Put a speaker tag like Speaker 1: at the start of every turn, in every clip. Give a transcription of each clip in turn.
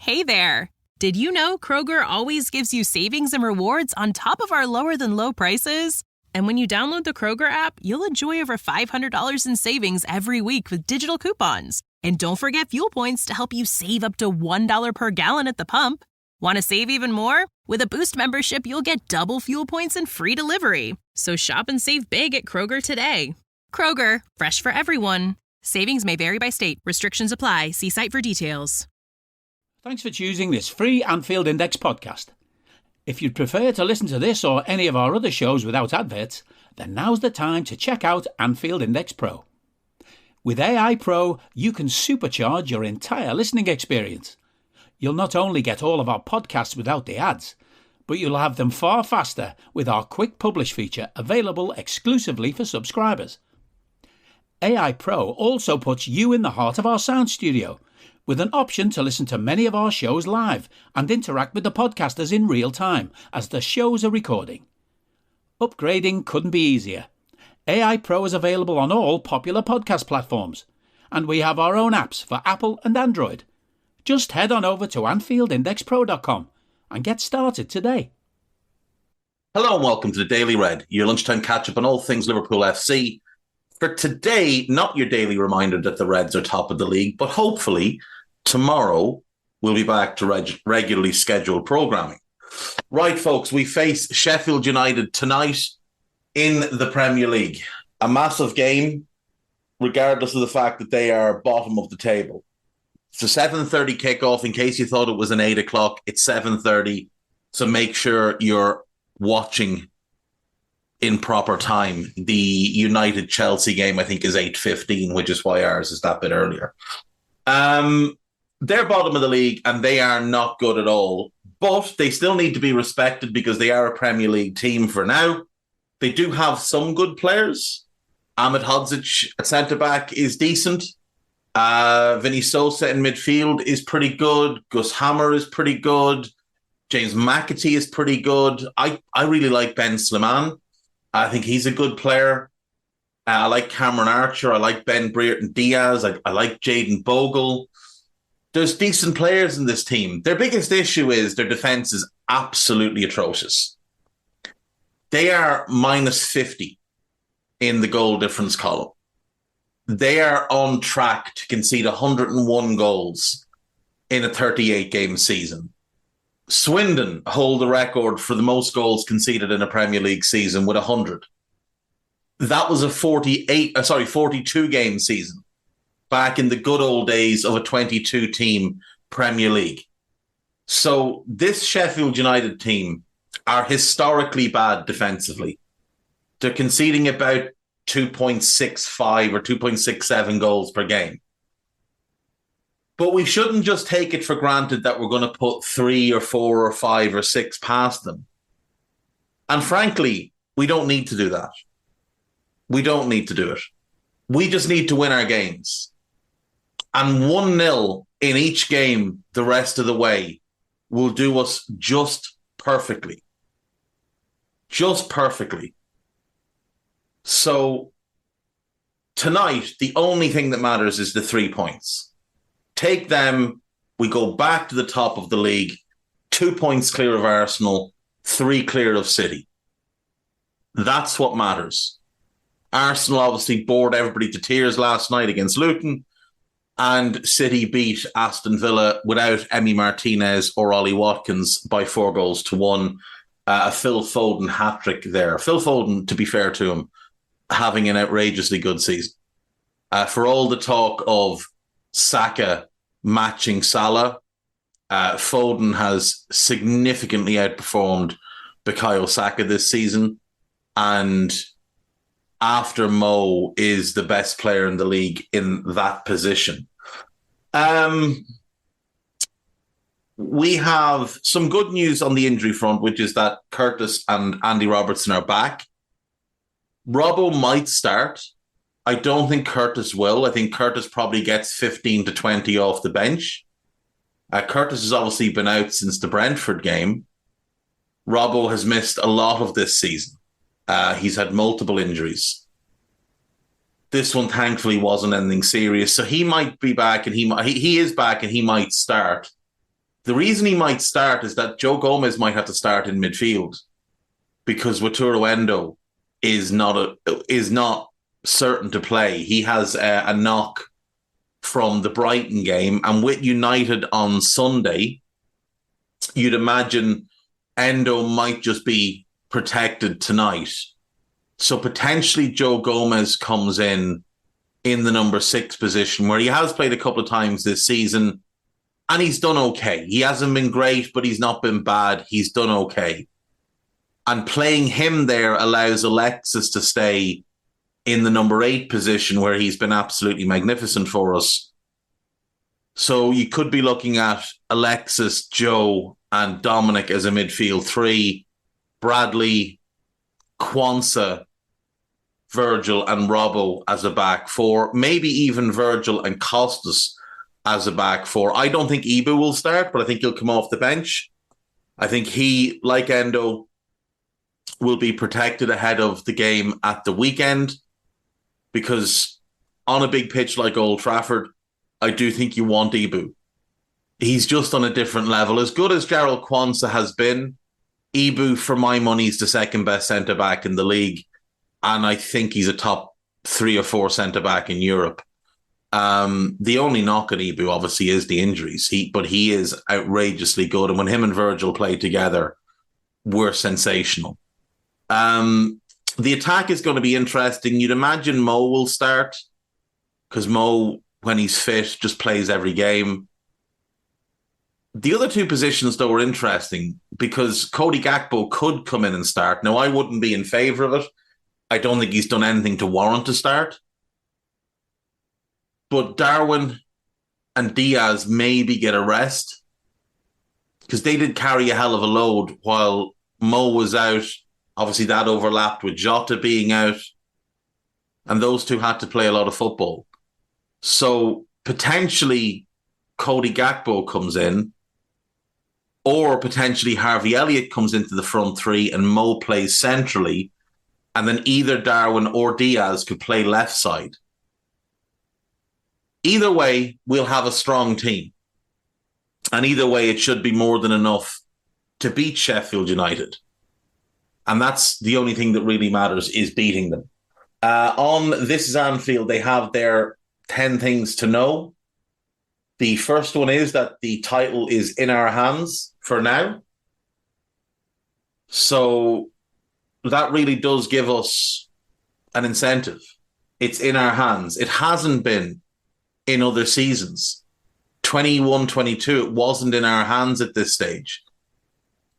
Speaker 1: Hey there! Did you know Kroger always gives you savings and rewards on top of our lower-than-low prices? And when you download the Kroger app, you'll enjoy over $500 in savings every week with digital coupons. And don't forget fuel points to help you save up to $1 per gallon at the pump. Want to save even more? With a Boost membership, you'll get double fuel points and free delivery. So shop and save big at Kroger today. Kroger, fresh for everyone. Savings may vary by state. Restrictions apply. See site for details.
Speaker 2: Thanks for choosing this free Anfield Index podcast. If you'd prefer to listen to this or any of our other shows without adverts, then now's the time to check out Anfield Index Pro. With AI Pro, you can supercharge your entire listening experience. You'll not only get all of our podcasts without the ads, but you'll have them far faster with our quick publish feature available exclusively for subscribers. AI Pro also puts you in the heart of our sound studio, with an option to listen to many of our shows live and interact with the podcasters in real time as the shows are recording. Upgrading couldn't be easier. AI Pro is available on all popular podcast platforms, and we have our own apps for Apple and Android. Just head on over to AnfieldIndexPro.com and get started today.
Speaker 3: Hello and welcome to the Daily Red, your lunchtime catch-up on all things Liverpool FC. For today, not your daily reminder that the Reds are top of the league, but hopefully tomorrow we'll be back to regularly scheduled programming. Right, folks, we face Sheffield United tonight in the Premier League. A massive game, regardless of the fact that they are bottom of the table. It's a 7:30 kickoff. In case you thought it was an 8 o'clock, it's 7:30. So make sure you're watching in proper time. The United-Chelsea game, I think, is 8:15, which is why ours is that bit earlier. They're bottom of the league, and they are not good at all. But they still need to be respected because they are a Premier League team for now. They do have some good players. Ahmed Hodzic at centre-back is decent. Vinny Sosa in midfield is pretty good. Gus Hammer is pretty good. James McAtee is pretty good. I really like Ben Slimane. I think he's a good player. I like Cameron Archer. I like Ben Brereton Diaz. I like Jayden Bogle. There's decent players in this team. Their biggest issue is their defence is absolutely atrocious. They are minus 50 in the goal difference column. They are on track to concede 101 goals in a 38-game season. Swindon hold the record for the most goals conceded in a Premier League season with 100. That was a 42-game season back in the good old days of a 22-team Premier League. So this Sheffield United team are historically bad defensively. They're conceding about 2.65 or 2.67 goals per game. But we shouldn't just take it for granted that we're going to put 3 or 4 or 5 or 6 past them. And frankly, we don't need to do that. We don't need to do it. We just need to win our games. And 1-0 in each game the rest of the way will do us just perfectly. Just perfectly. So tonight, the only thing that matters is the 3 points. Take them, we go back to the top of the league, 2 points clear of Arsenal, 3 clear of City. That's what matters. Arsenal obviously bored everybody to tears last night against Luton, and City beat Aston Villa without Emi Martinez or Ollie Watkins by 4-1. A Phil Foden hat-trick there. Phil Foden, to be fair to him, having an outrageously good season. For all the talk of Saka matching Salah, Foden has significantly outperformed Bukayo Saka this season, and after Mo is the best player in the league in that position. We have some good news on the injury front, which is that Curtis and Andy Robertson are back. Robbo might start. I don't think Curtis will. I think Curtis probably gets 15 to 20 off the bench. Curtis has obviously been out since the Brentford game. Robbo has missed a lot of this season. He's had multiple injuries. This one, thankfully, wasn't anything serious. So he might be back, and he is back, and he might start. The reason he might start is that Joe Gomez might have to start in midfield because Wataru Endo is not certain to play. He has a knock from the Brighton game, and with United on Sunday, you'd imagine Endo might just be protected tonight. So potentially Joe Gomez comes in the number 6 position, where he has played a couple of times this season, and he's done okay. He hasn't been great, but he's not been bad. He's done okay. And playing him there allows Alexis to stay in the number 8 position, where he's been absolutely magnificent for us. So you could be looking at Alexis, Joe, and Dominic as a midfield 3, Bradley, Quansah, Virgil, and Robbo as a back 4, maybe even Virgil and Costas as a back 4. I don't think Ibu will start, but I think he'll come off the bench. I think he, like Endo, will be protected ahead of the game at the weekend, because on a big pitch like Old Trafford, I do think you want Ibu. He's just on a different level. As good as Jarrell Quansah has been, Ibu, for my money, is the second best centre-back in the league, and I think he's a top 3 or 4 centre-back in Europe. The only knock on Ibu, obviously, is the injuries. But he is outrageously good, and when him and Virgil play together, we're sensational. The attack is going to be interesting. You'd imagine Mo will start, because Mo, when he's fit, just plays every game. The other 2 positions, though, are interesting, because Cody Gakpo could come in and start. Now, I wouldn't be in favour of it. I don't think he's done anything to warrant a start. But Darwin and Diaz maybe get a rest, because they did carry a hell of a load while Mo was out. Obviously, that overlapped with Jota being out, and those 2 had to play a lot of football. So potentially Cody Gakpo comes in, or potentially Harvey Elliott comes into the front 3 and Mo plays centrally, and then either Darwin or Diaz could play left side. Either way, we'll have a strong team. And either way, it should be more than enough to beat Sheffield United. And that's the only thing that really matters, is beating them. On This Is Anfield, they have their 10 things to know. The first one is that the title is in our hands for now. So that really does give us an incentive. It's in our hands. It hasn't been in other seasons. 21-22, it wasn't in our hands at this stage.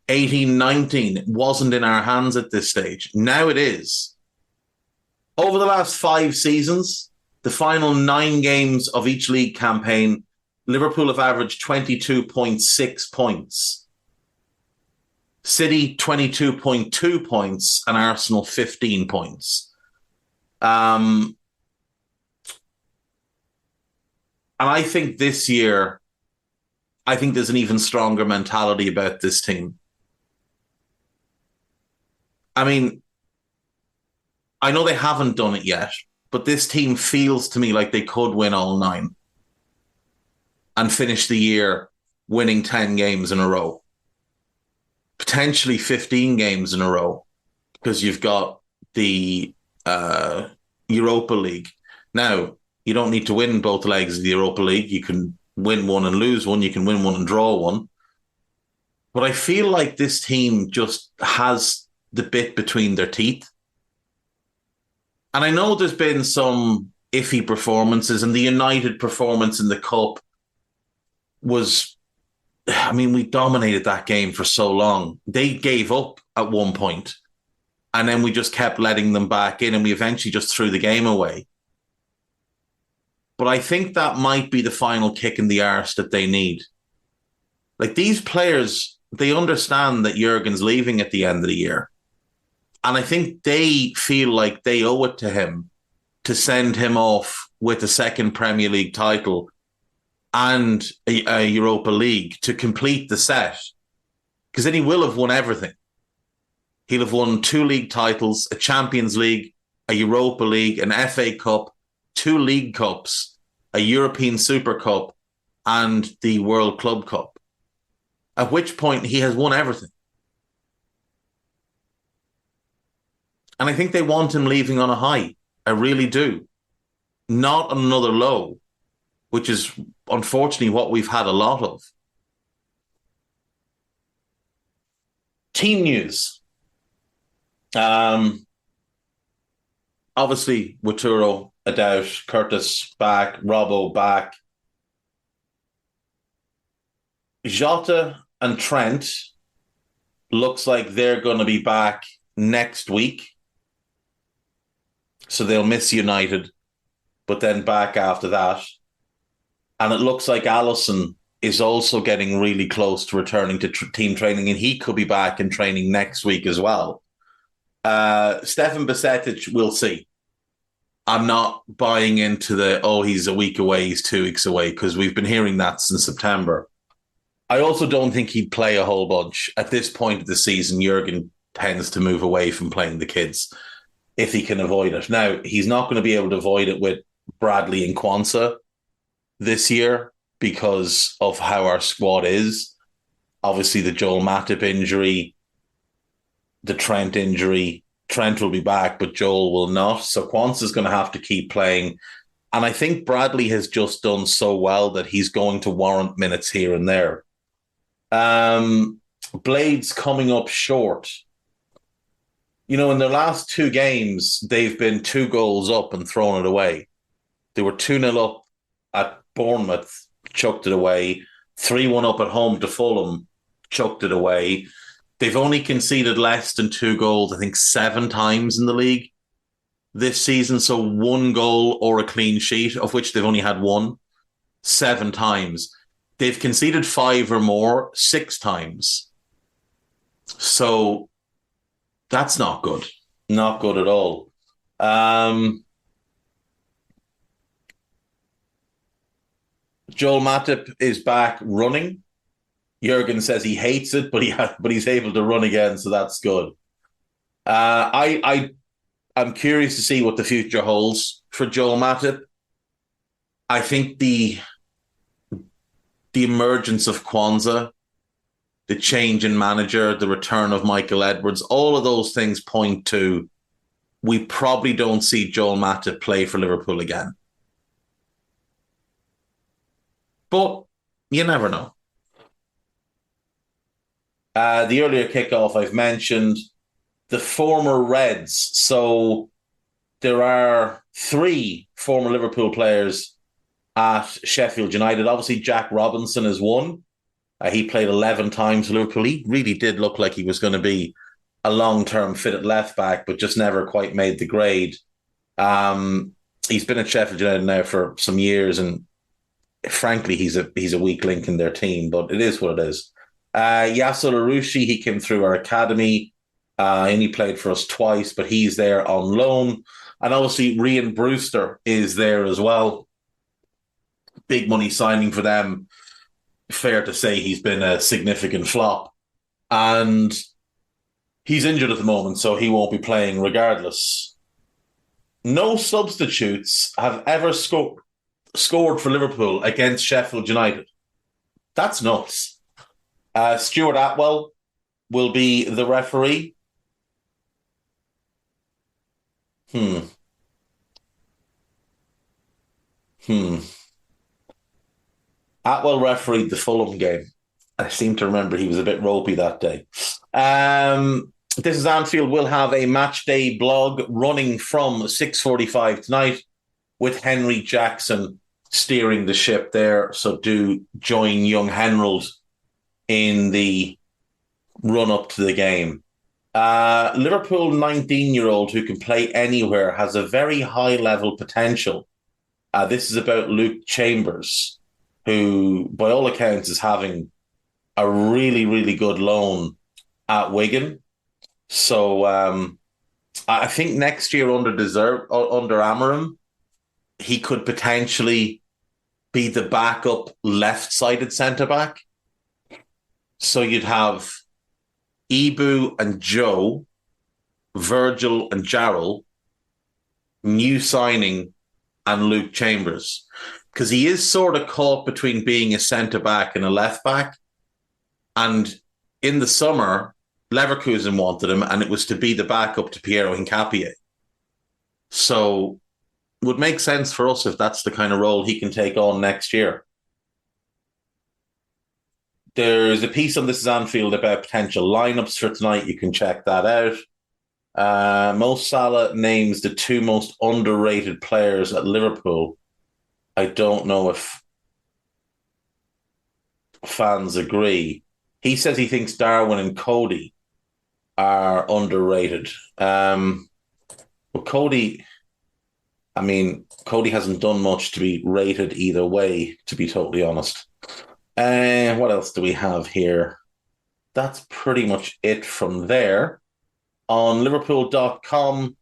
Speaker 3: 18-19, it wasn't in our hands at this stage. Now it is. Over the last 5 seasons, the final 9 games of each league campaign, Liverpool have averaged 22.6 points. City, 22.2 points, and Arsenal, 15 points. And I think this year, there's an even stronger mentality about this team. I mean, I know they haven't done it yet, but this team feels to me like they could win all 9 and finish the year winning 10 games in a row. Potentially 15 games in a row, because you've got the Europa League. Now, you don't need to win both legs of the Europa League. You can win one and lose one. You can win one and draw one. But I feel like this team just has the bit between their teeth. And I know there's been some iffy performances, and the United performance in the Cup was, I mean, we dominated that game for so long. They gave up at one point, and then we just kept letting them back in, and we eventually just threw the game away. But I think that might be the final kick in the arse that they need. Like, these players, they understand that Jurgen's leaving at the end of the year. And I think they feel like they owe it to him to send him off with a second Premier League title and a Europa League to complete the set. Because then he will have won everything. He'll have won 2 league titles, a Champions League, a Europa League, an FA Cup, 2 League Cups, a European Super Cup, and the World Club Cup. at which point he has won everything. And I think they want him leaving on a high. I really do. Not on another low, which is unfortunately what we've had a lot of. Team news. Obviously, Waturo, Adaush, Curtis back, Robbo back. Jota and Trent looks like they're going to be back next week. So they'll miss United, but then back after that. And it looks like Alisson is also getting really close to returning to team training, and he could be back in training next week as well. Stefan Bajcetic, we'll see. I'm not buying into he's a week away, he's 2 weeks away, because we've been hearing that since September. I also don't think he'd play a whole bunch. At this point of the season, Jurgen tends to move away from playing the kids if he can avoid it. Now, he's not going to be able to avoid it with Bradley and Kwanzaa this year because of how our squad is. Obviously, the Joel Matip injury, the Trent injury. Trent will be back, but Joel will not. So Kwanzaa's going to have to keep playing. And I think Bradley has just done so well that he's going to warrant minutes here and there. Blades coming up short. In their last 2 games, they've been 2 goals up and thrown it away. They were 2-0 up at Bournemouth, chucked it away. 3-1 up at home to Fulham, chucked it away. They've only conceded less than 2 goals, I think 7 times in the league this season. So 1 goal or a clean sheet, of which they've only had 1, 7 times. They've conceded 5 or more 6 times. So that's not good. Not good at all. Joel Matip is back running. Jurgen says he hates it, but he's able to run again, so that's good. I'm curious to see what the future holds for Joel Matip. I think the emergence of Kwanzaa, the change in manager, the return of Michael Edwards, all of those things point to we probably don't see Joel Matip play for Liverpool again. But you never know. The earlier kickoff I've mentioned, the former Reds. So there are 3 former Liverpool players at Sheffield United. Obviously, Jack Robinson is one. He played 11 times for Liverpool. He really did look like he was going to be a long-term fit at left back, but just never quite made the grade. He's been at Sheffield United now for some years, and frankly, he's a weak link in their team, but it is what it is. Yasser Aroushi, he came through our academy. And he played for us twice, but he's there on loan. And obviously, Ryan Brewster is there as well. Big money signing for them. Fair to say he's been a significant flop. And he's injured at the moment, so he won't be playing regardless. No substitutes have ever scored for Liverpool against Sheffield United. That's nuts. Stuart Atwell will be the referee. Atwell refereed the Fulham game. I seem to remember he was a bit ropey that day. This is Anfield. We'll have a match day blog running from 6:45 tonight with Henry Jackson steering the ship there. So do join young Henrold in the run-up to the game. Liverpool 19-year-old who can play anywhere has a very high-level potential. This is about Luke Chambers, who, by all accounts, is having a really, really good loan at Wigan. So I think next year under Amorim, he could potentially be the backup left-sided centre-back. So you'd have Ibu and Joe, Virgil and Jarrell, new signing, and Luke Chambers. Because he is sort of caught between being a centre-back and a left-back. And in the summer, Leverkusen wanted him, and it was to be the backup to Piero Hincapié. So it would make sense for us if that's the kind of role he can take on next year. There's a piece on This Is Anfield about potential lineups for tonight. You can check that out. Mo Salah names the two most underrated players at Liverpool. I don't know if fans agree. He says he thinks Darwin and Cody are underrated. But Cody hasn't done much to be rated either way, to be totally honest. What else do we have here? That's pretty much it from there. On Liverpool.com,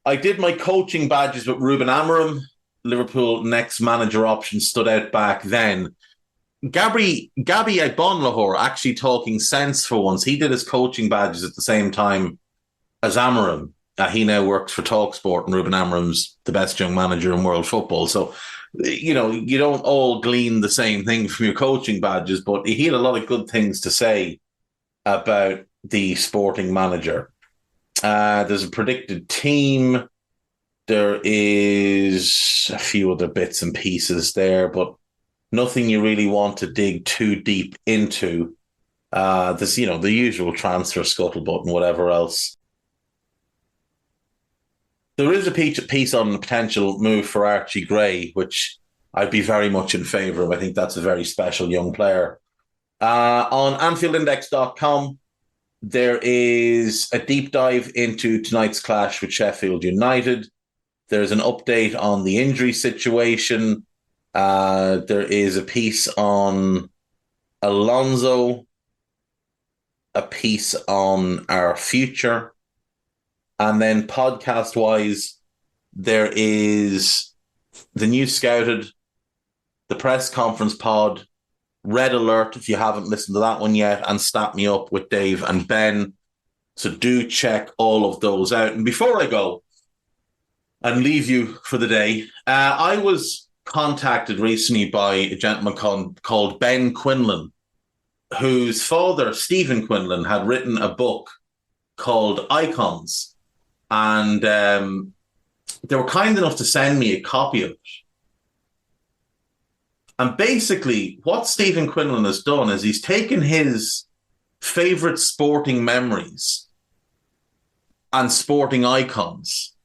Speaker 3: I did my coaching badges with Ruben Amorim. Liverpool next manager option stood out back then. Gabby Agbonlahor actually talking sense for once. He did his coaching badges at the same time as Amorim. He now works for TalkSport, and Ruben Amorim's the best young manager in world football. So, you don't all glean the same thing from your coaching badges, but he had a lot of good things to say about the Sporting manager. There's a predicted team. There is a few other bits and pieces there, but nothing you really want to dig too deep into. There's, the usual transfer scuttlebutt and whatever else. There is a piece on the potential move for Archie Gray, which I'd be very much in favour of. I think that's a very special young player. On AnfieldIndex.com, there is a deep dive into tonight's clash with Sheffield United. There's an update on the injury situation. There is a piece on Alonso, a piece on our future. And then podcast-wise, there is the new Scouted, the press conference pod, Red Alert, if you haven't listened to that one yet, and Stat Me Up with Dave and Ben. So do check all of those out. And before I go and leave you for the day, I was contacted recently by a gentleman called Ben Quinlan, whose father, Stephen Quinlan, had written a book called Icons. And they were kind enough to send me a copy of it. And basically, what Stephen Quinlan has done is he's taken his favourite sporting memories and sporting icons,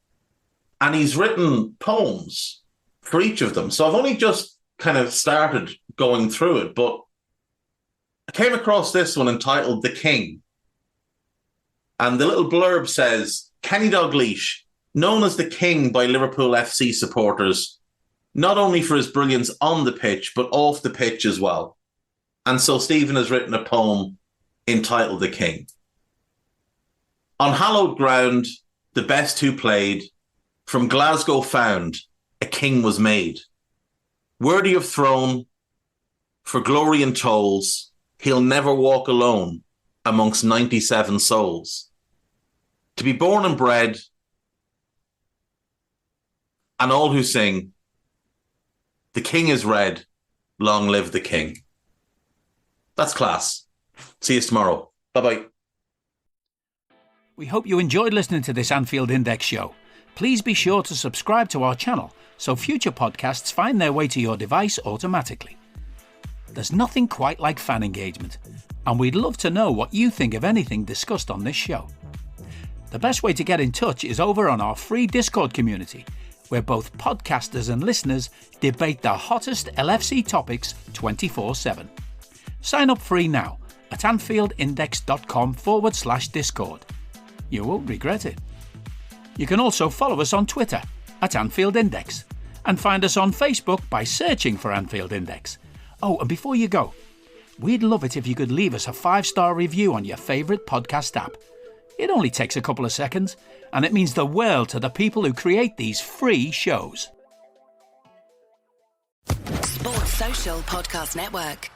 Speaker 3: and he's written poems for each of them. So I've only just kind of started going through it, but I came across this one entitled The King. And the little blurb says, Kenny Dalglish, known as the King by Liverpool FC supporters, not only for his brilliance on the pitch, but off the pitch as well. And so Stephen has written a poem entitled The King. On hallowed ground, the best who played, from Glasgow found, a king was made. Worthy of throne, for glory and tolls, he'll never walk alone amongst 97 souls. To be born and bred, and all who sing, the king is red, long live the king. That's class. See you tomorrow. Bye-bye.
Speaker 2: We hope you enjoyed listening to this Anfield Index show. Please be sure to subscribe to our channel so future podcasts find their way to your device automatically. There's nothing quite like fan engagement, and we'd love to know what you think of anything discussed on this show. The best way to get in touch is over on our free Discord community, where both podcasters and listeners debate the hottest LFC topics 24/7. Sign up free now at AnfieldIndex.com/Discord. You won't regret it. You can also follow us on Twitter at Anfield Index and find us on Facebook by searching for Anfield Index. Oh, and before you go, we'd love it if you could leave us a 5-star review on your favourite podcast app. It only takes a couple of seconds, and it means the world to the people who create these free shows.
Speaker 4: Sports Social Podcast Network.